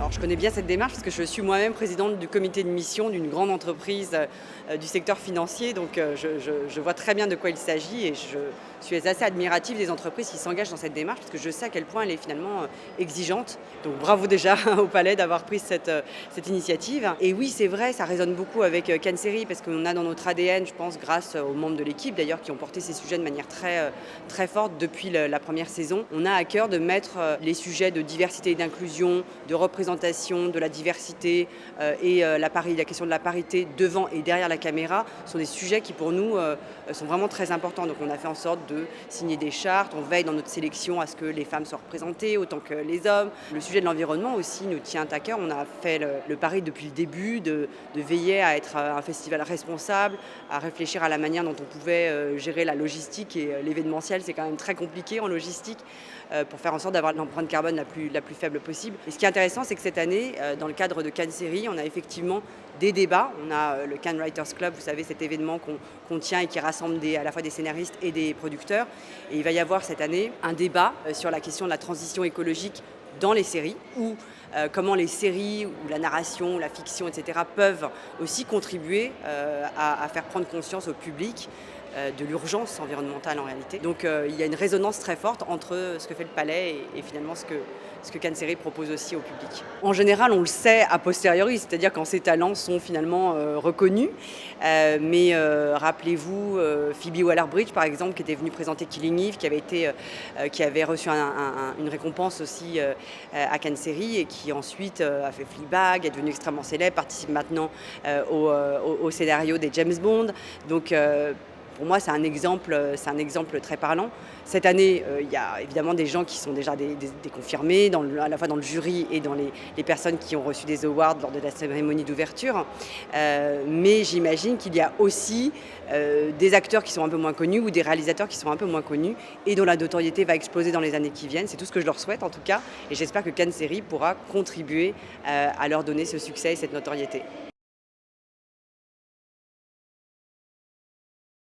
Alors je connais bien cette démarche parce que je suis moi-même présidente du comité de mission d'une grande entreprise du secteur financier, donc je vois très bien de quoi il s'agit et je suis assez admirative des entreprises qui s'engagent dans cette démarche parce que je sais à quel point elle est finalement exigeante. Donc bravo déjà au Palais d'avoir pris cette initiative. Et oui, c'est vrai, ça résonne beaucoup avec Cancery parce qu'on a dans notre ADN, je pense, grâce aux membres de l'équipe d'ailleurs qui ont porté ces sujets de manière très forte depuis la première saison. On a à cœur de mettre les sujets de diversité et d'inclusion, de représentation, de la diversité et la question de la parité devant et derrière la caméra sont des sujets qui pour nous sont vraiment très importants. Donc on a fait en sorte de signer des chartes, on veille dans notre sélection à ce que les femmes soient représentées autant que les hommes. Le sujet de l'environnement aussi nous tient à cœur. On a fait le pari depuis le début de veiller à être un festival responsable, à réfléchir à la manière dont on pouvait gérer la logistique et l'événementiel. C'est quand même très compliqué en logistique pour faire en sorte d'avoir l'empreinte carbone la plus faible possible. Et ce qui est intéressant, c'est que cette année, dans le cadre de Cancery, on a effectivement des débats. On a le Cannes Writers Club, vous savez, cet événement qu'on tient et qui rassemble à la fois des scénaristes et des producteurs. Et il va y avoir cette année un débat sur la question de la transition écologique dans les séries, ou comment les séries, ou la narration, ou la fiction, etc. peuvent aussi contribuer à faire prendre conscience au public de l'urgence environnementale en réalité. Donc il y a une résonance très forte entre ce que fait le Palais et finalement ce que Cancery propose aussi au public. En général, on le sait a posteriori, c'est-à-dire quand ces talents sont finalement reconnus. Mais rappelez-vous Phoebe Waller-Bridge, par exemple, qui était venue présenter Killing Eve, qui avait reçu une récompense aussi à Cancery et qui ensuite a fait Fleabag, est devenue extrêmement célèbre, participe maintenant au scénario des James Bond. Donc pour moi, c'est un exemple très parlant. Cette année, il y a évidemment des gens qui sont déjà des confirmés, à la fois dans le jury et dans les personnes qui ont reçu des awards lors de la cérémonie d'ouverture. Mais j'imagine qu'il y a aussi des acteurs qui sont un peu moins connus ou des réalisateurs qui sont un peu moins connus et dont la notoriété va exploser dans les années qui viennent. C'est tout ce que je leur souhaite en tout cas. Et j'espère que Cancery pourra contribuer à leur donner ce succès et cette notoriété.